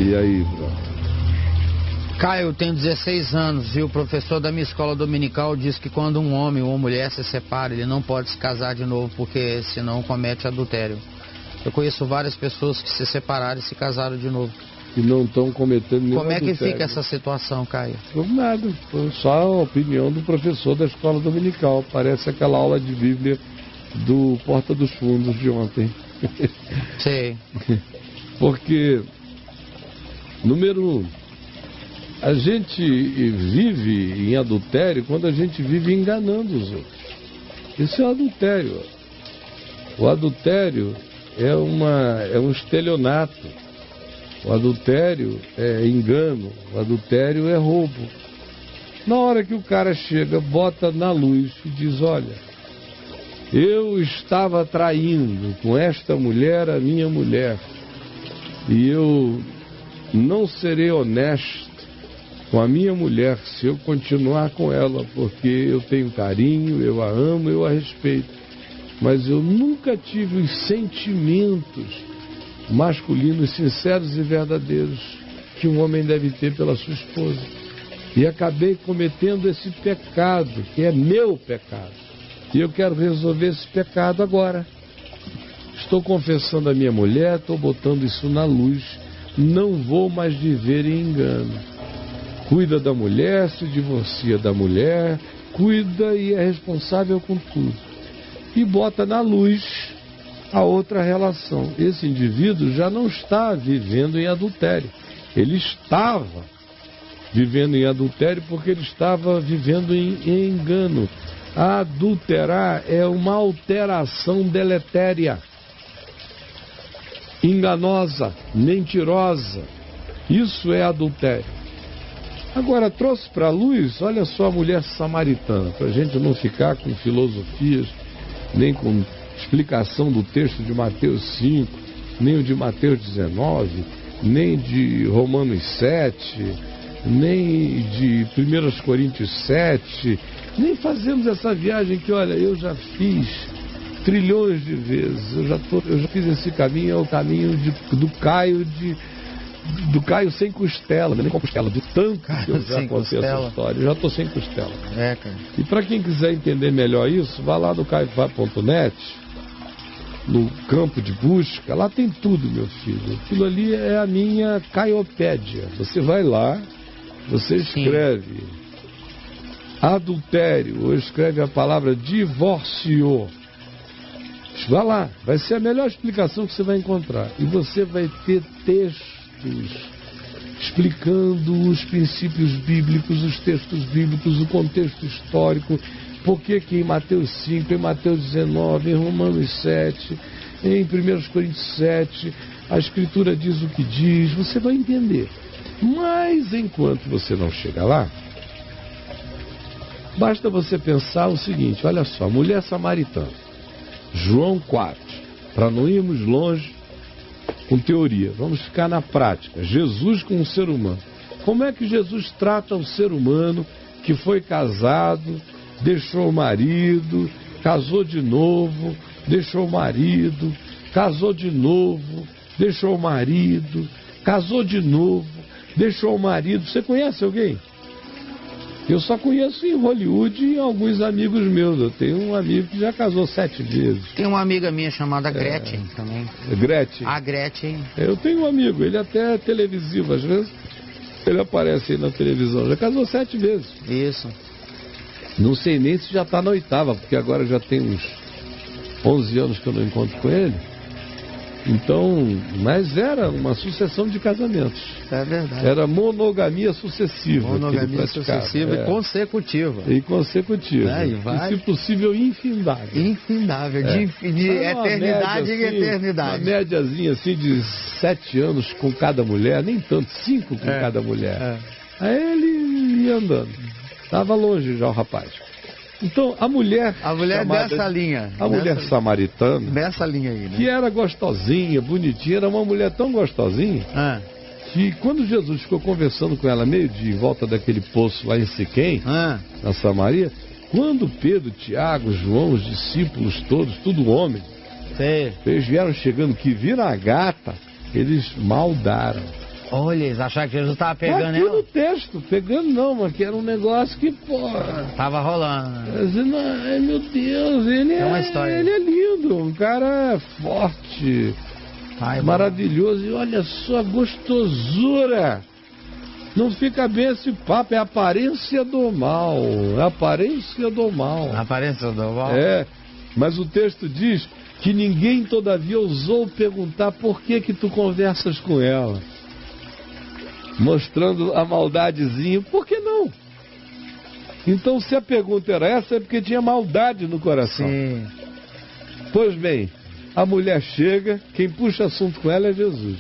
E aí, Bruno? Caio, tenho 16 anos e o professor da minha escola dominical diz que quando um homem ou uma mulher se separa, ele não pode se casar de novo porque senão comete adultério. Eu conheço várias pessoas que se separaram e se casaram de novo. E não estão cometendo nenhum Como é que adultério. fica essa situação, Caio? Por nada, foi só a opinião do professor da escola dominical. Parece aquela aula de Bíblia do Porta dos Fundos de ontem. Sei. Porque, número 1, a gente vive em adultério quando a gente vive enganando os outros. Isso é adultério. O adultério é um estelionato. O adultério é engano. O adultério é roubo. Na hora que o cara chega, bota na luz e diz: olha, eu estava traindo com esta mulher a minha mulher, e eu não serei honesto com a minha mulher se eu continuar com ela, porque eu tenho carinho, eu a amo, eu a respeito, mas eu nunca tive os sentimentos masculinos sinceros e verdadeiros que um homem deve ter pela sua esposa, e acabei cometendo esse pecado, que é meu pecado, e eu quero resolver esse pecado agora. Estou confessando a minha mulher, estou botando isso na luz, não vou mais viver em engano. Cuida da mulher, se divorcia da mulher, cuida e é responsável com tudo. E bota na luz a outra relação. Esse indivíduo já não está vivendo em adultério. Ele estava vivendo em adultério porque ele estava vivendo em engano. Adulterar é uma alteração deletéria, enganosa, mentirosa. Isso é adultério. Agora, trouxe para a luz, olha só a mulher samaritana, para a gente não ficar com filosofias, nem com explicação do texto de Mateus 5, nem o de Mateus 19, nem de Romanos 7, nem de 1 Coríntios 7, nem fazemos essa viagem que, olha, eu já fiz trilhões de vezes, eu já fiz esse caminho, é o caminho do Caio sem costela, nem com costela, de tanto que eu já contei essa história, eu já estou sem costela. É, cara. E para quem quiser entender melhor isso, vá lá no caifá.net, no campo de busca, lá tem tudo, meu filho. Aquilo ali é a minha caiopédia. Você vai lá, você escreve adultério, ou escreve a palavra divórcio. Vá lá, vai ser a melhor explicação que você vai encontrar. E você vai ter textos explicando os princípios bíblicos, os textos bíblicos, o contexto histórico, porque que em Mateus 5, em Mateus 19, em Romanos 7, em 1 Coríntios 7, a Escritura diz o que diz, você vai entender. Mas enquanto você não chega lá, basta você pensar o seguinte, olha só, mulher samaritana, João 4, para não irmos longe com teoria, vamos ficar na prática. Jesus com o ser humano. Como é que Jesus trata o ser humano que foi casado, deixou o marido, casou de novo, deixou o marido, casou de novo, deixou o marido, casou de novo, deixou o marido? Você conhece alguém? Eu só conheço em Hollywood e alguns amigos meus. Eu tenho um amigo que já casou 7 vezes. Tem uma amiga minha chamada Gretchen também. Gretchen? A Gretchen. Eu tenho um amigo, ele até é televisivo, às vezes ele aparece aí na televisão. Já casou 7 vezes. Isso. Não sei nem se já está na 8ª, porque agora já tem uns 11 anos que eu não encontro com ele. Então, mas era uma sucessão de casamentos. É verdade. Era monogamia sucessiva. Monogamia sucessiva e consecutiva. E consecutiva. E se possível, infindável. Infindável, de eternidade em eternidade. Uma médiazinha assim de 7 anos com cada mulher, nem tanto, 5 com cada mulher. Aí ele ia andando. Estava longe já o rapaz. Então, a mulher dessa linha. A mulher samaritana. Dessa linha aí, né? Que era gostosinha, bonitinha, era uma mulher tão gostosinha. Que quando Jesus ficou conversando com ela meio-dia em volta daquele poço lá em Siquém, na Samaria, quando Pedro, Tiago, João, os discípulos todos, tudo homem, eles vieram chegando, que viram a gata, eles maldaram. Olha, eles acharam que Jesus estava pegando aqui ela? no texto, pegando não, mas que era um negócio que, porra... Tava rolando, né? Dizendo, ai meu Deus, ele É uma história. ele é lindo, um cara forte, maravilhoso, e olha só a gostosura. Não fica bem esse papo, é a aparência do mal, é a aparência do mal. A aparência do mal? É, mas o texto diz que ninguém todavia ousou perguntar por que tu conversas com ela. Mostrando a maldadezinha, por que não? Então se a pergunta era essa, é porque tinha maldade no coração. Sim. Pois bem, a mulher chega, quem puxa assunto com ela é Jesus.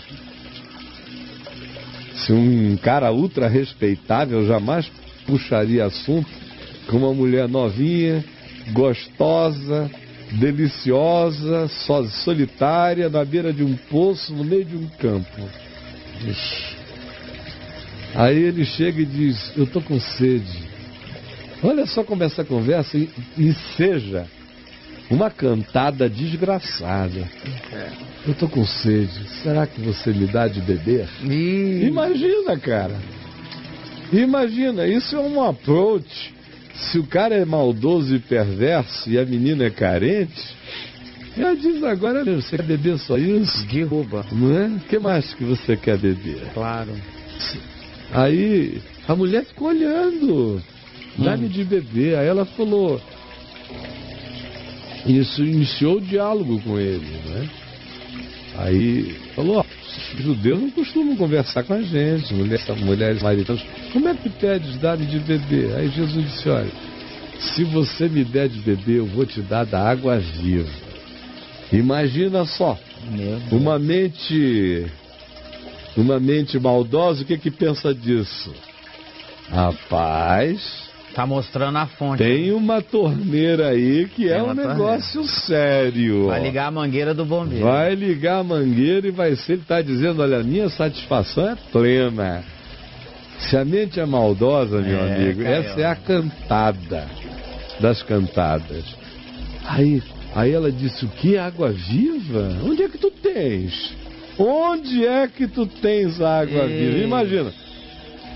Se um cara ultra respeitável jamais puxaria assunto com uma mulher novinha, gostosa, deliciosa, solitária, na beira de um poço, no meio de um campo. Aí ele chega e diz, eu tô com sede. Olha só como essa conversa enseja uma cantada desgraçada. Eu tô com sede, será que você me dá de beber? Imagina, cara. Imagina, isso é um approach. Se o cara é maldoso e perverso e a menina é carente, ela diz agora, você quer beber só isso? Derruba. Não é? O que mais que você quer beber? Claro. Aí a mulher ficou olhando, dá-me de beber. Aí ela falou, isso iniciou o diálogo com ele, né? Aí falou, os judeus não costumam conversar com a gente, mulheres maritanas, como é que pedes dar-me de beber? Aí Jesus disse, olha, se você me der de beber, eu vou te dar da água viva. Imagina só, uma mente maldosa, o que pensa disso? Rapaz, tá mostrando a fonte. Tem uma torneira aí que é um negócio sério. Vai ligar a mangueira do bombeiro. Vai ligar a mangueira e vai ser, ele está dizendo, olha, a minha satisfação é plena. Se a mente é maldosa, meu amigo, essa é a cantada das cantadas. Aí ela disse, o que? Água viva? Onde é que tu tens? Onde é que tu tens água viva? Imagina.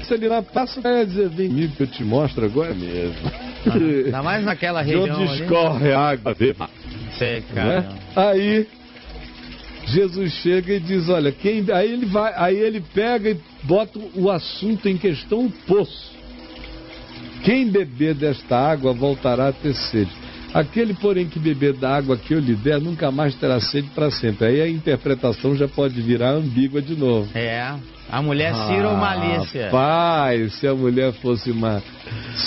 Se ele lá passa, vai dizer, vem comigo que eu te mostro agora mesmo. Ainda mais naquela região. De onde escorre a água viva. Sei, cara. Né? Aí Jesus chega e diz, olha, aí ele pega e bota o assunto em questão, o poço. Quem beber desta água voltará a ter sede. Aquele, porém, que beber da água que eu lhe der, nunca mais terá sede para sempre. Aí a interpretação já pode virar ambígua de novo. A mulher ciromalícia. Pai, se a mulher fosse uma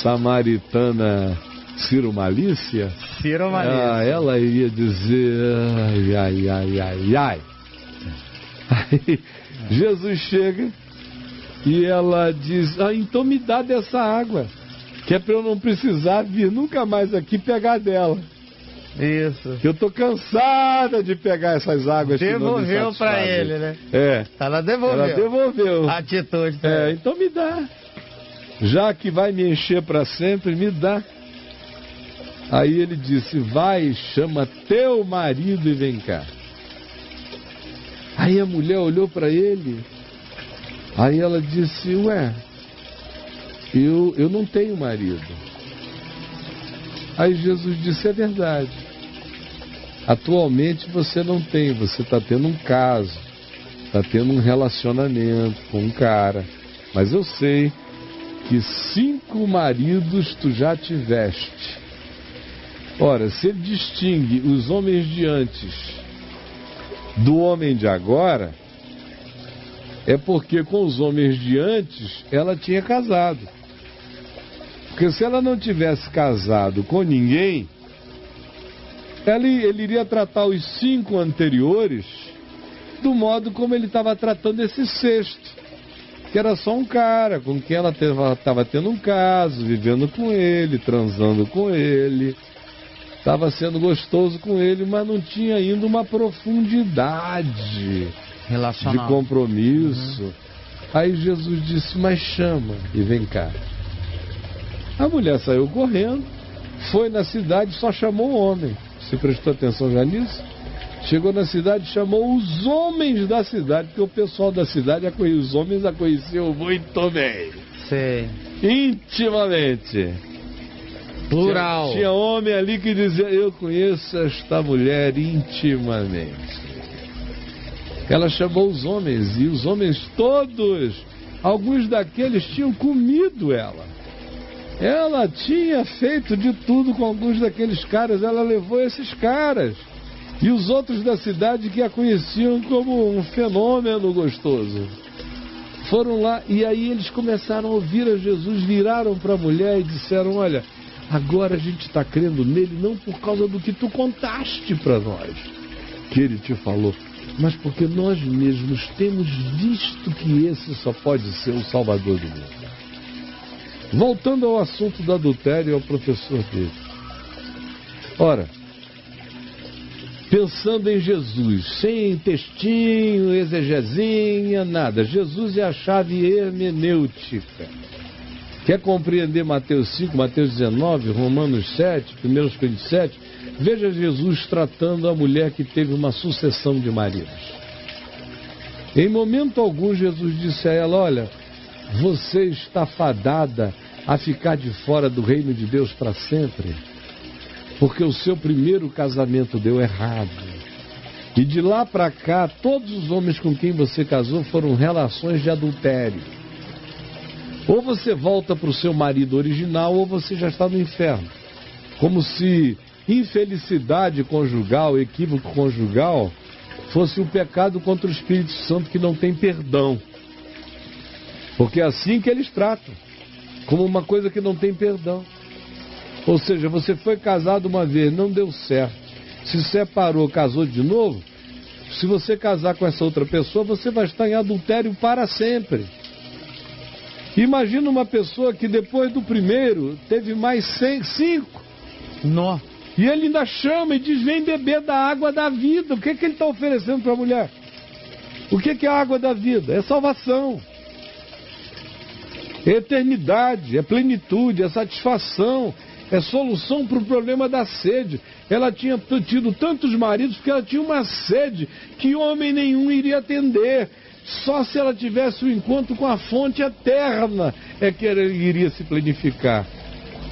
samaritana ciromalícia, ela iria dizer, ai. Aí Jesus chega e ela diz, então me dá dessa água, que é para eu não precisar vir nunca mais aqui pegar dela. Isso. Que eu tô cansada de pegar essas águas. Devolveu para ele, né? Ela devolveu. A atitude. Então me dá. Já que vai me encher para sempre, me dá. Aí ele disse, vai, chama teu marido e vem cá. Aí a mulher olhou para ele. Aí ela disse, eu não tenho marido. Aí Jesus disse, é verdade. Atualmente você não tem, você está tendo um caso, está tendo um relacionamento com um cara. Mas eu sei que 5 maridos tu já tiveste. Ora, se ele distingue os homens de antes do homem de agora, é porque com os homens de antes ela tinha casado. Porque se ela não tivesse casado com ninguém, ele iria tratar os 5 anteriores do modo como ele estava tratando esse 6º, que era só um cara com quem ela estava tendo um caso, vivendo com ele, transando com ele, estava sendo gostoso com ele, mas não tinha ainda uma profundidade de compromisso. Aí Jesus disse, mas chama e vem cá. A mulher saiu correndo, foi na cidade, só chamou o homem. Você prestou atenção já nisso? Chegou na cidade, chamou os homens da cidade, porque o pessoal da cidade, os homens a conheciam muito bem. Sei. Intimamente. Plural. Tinha homem ali que dizia, eu conheço esta mulher intimamente. Ela chamou os homens, e os homens todos, alguns daqueles tinham comido ela. Ela tinha feito de tudo com alguns daqueles caras, ela levou esses caras. E os outros da cidade que a conheciam como um fenômeno gostoso. Foram lá, e aí eles começaram a ouvir a Jesus, viraram para a mulher e disseram, olha, agora a gente está crendo nele não por causa do que tu contaste para nós, que ele te falou, mas porque nós mesmos temos visto que esse só pode ser o Salvador do mundo. Voltando ao assunto do adultério, ao professor dele. Ora, pensando em Jesus, sem textinho, exegesinha, nada. Jesus é a chave hermenêutica. Quer compreender Mateus 5, Mateus 19, Romanos 7, 1 Coríntios 7? Veja Jesus tratando a mulher que teve uma sucessão de maridos. Em momento algum, Jesus disse a ela, olha, você está fadada a ficar de fora do reino de Deus para sempre, porque o seu primeiro casamento deu errado. E de lá para cá, todos os homens com quem você casou foram relações de adultério. Ou você volta para o seu marido original, ou você já está no inferno. Como se infelicidade conjugal, equívoco conjugal, fosse um pecado contra o Espírito Santo que não tem perdão. Porque é assim que eles tratam, como uma coisa que não tem perdão. Ou seja, você foi casado uma vez, não deu certo, se separou, casou de novo, se você casar com essa outra pessoa, você vai estar em adultério para sempre. Imagina uma pessoa que depois do primeiro teve mais 5. Nó. E ele ainda chama e diz, vem beber da água da vida. O que ele está oferecendo para a mulher? O que é a água da vida? É salvação. É eternidade, é plenitude, é satisfação, é solução para o problema da sede. Ela tinha tido tantos maridos porque ela tinha uma sede que homem nenhum iria atender. Só se ela tivesse um encontro com a fonte eterna é que ela iria se planificar.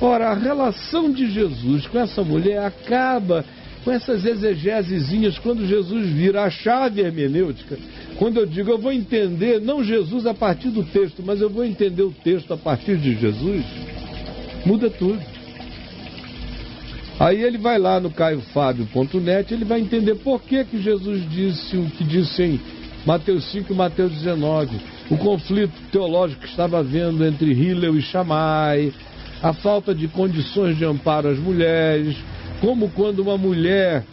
Ora, a relação de Jesus com essa mulher acaba com essas exegesezinhas quando Jesus vira a chave hermenêutica. Quando eu digo, eu vou entender não Jesus a partir do texto, mas eu vou entender o texto a partir de Jesus, muda tudo. Aí ele vai lá no caiofabio.net, ele vai entender por que Jesus disse o que disse em Mateus 5 e Mateus 19, o conflito teológico que estava havendo entre Hillel e Shammai, a falta de condições de amparo às mulheres, como quando uma mulher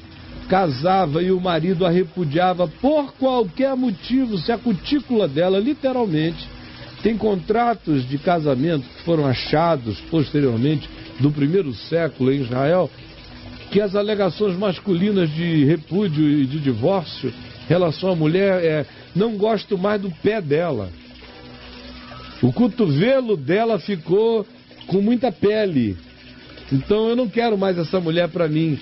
casava e o marido a repudiava por qualquer motivo, se a cutícula dela, literalmente, tem contratos de casamento que foram achados posteriormente do primeiro século em Israel, que as alegações masculinas de repúdio e de divórcio em relação à mulher não gosto mais do pé dela. O cotovelo dela ficou com muita pele. Então eu não quero mais essa mulher para mim.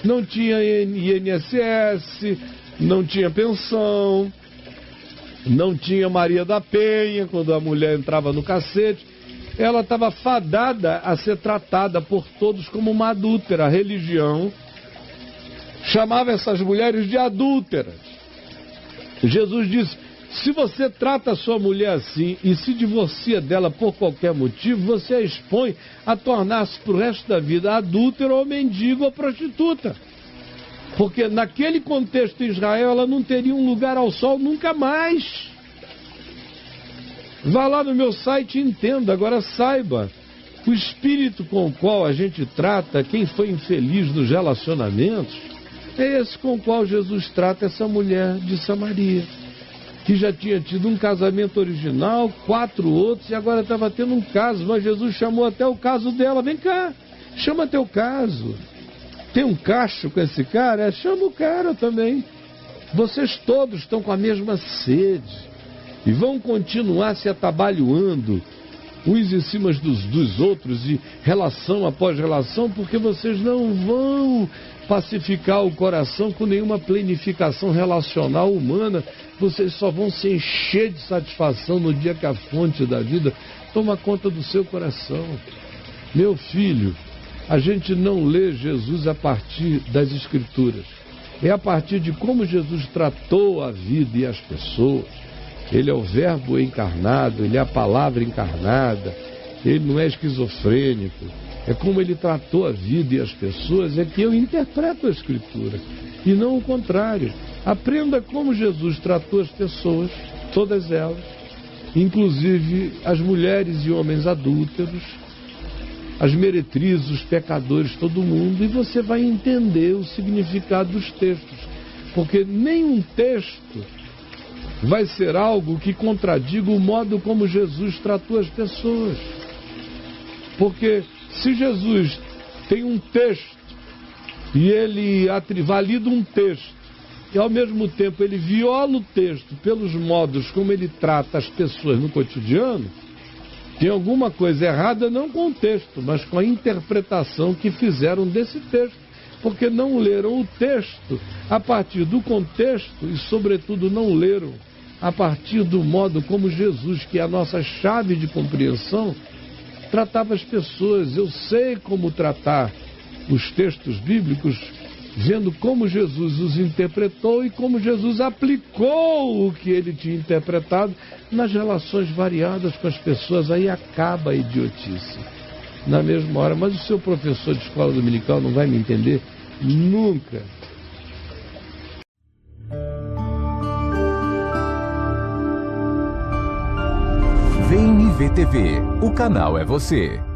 Não tinha INSS, não tinha pensão, não tinha Maria da Penha, quando a mulher entrava no cacete. Ela estava fadada a ser tratada por todos como uma adúltera. A religião chamava essas mulheres de adúlteras. Jesus disse, se você trata a sua mulher assim e se divorcia dela por qualquer motivo, você a expõe a tornar-se para o resto da vida adúltera ou mendigo ou prostituta. Porque naquele contexto em Israel ela não teria um lugar ao sol nunca mais. Vá lá no meu site e entenda. Agora saiba, o espírito com o qual a gente trata quem foi infeliz nos relacionamentos é esse com o qual Jesus trata essa mulher de Samaria, que já tinha tido um casamento original, 4 outros, e agora estava tendo um caso, mas Jesus chamou até o caso dela. Vem cá, chama teu caso. Tem um cacho com esse cara? Chama o cara também. Vocês todos estão com a mesma sede e vão continuar se atabalhoando uns em cima dos outros, e relação após relação, porque vocês não vão pacificar o coração com nenhuma planificação relacional humana. Vocês só vão se encher de satisfação no dia que a fonte da vida toma conta do seu coração. Meu filho, a gente não lê Jesus a partir das Escrituras. É a partir de como Jesus tratou a vida e as pessoas. Ele é o Verbo encarnado, ele é a palavra encarnada, ele não é esquizofrênico. É como ele tratou a vida e as pessoas, é que eu interpreto a Escritura, e não o contrário. Aprenda como Jesus tratou as pessoas, todas elas, inclusive as mulheres e homens adúlteros, as meretrizes, os pecadores, todo mundo, e você vai entender o significado dos textos, porque nenhum texto vai ser algo que contradiga o modo como Jesus tratou as pessoas. Porque se Jesus tem um texto e ele valida um texto e ao mesmo tempo ele viola o texto pelos modos como ele trata as pessoas no cotidiano, tem alguma coisa errada não com o texto, mas com a interpretação que fizeram desse texto, porque não leram o texto a partir do contexto e, sobretudo, não leram a partir do modo como Jesus, que é a nossa chave de compreensão, tratava as pessoas. Eu sei como tratar os textos bíblicos, vendo como Jesus os interpretou e como Jesus aplicou o que ele tinha interpretado nas relações variadas com as pessoas. Aí acaba a idiotice na mesma hora. Mas o seu professor de escola dominical não vai me entender nunca. VNV TV, o canal é você.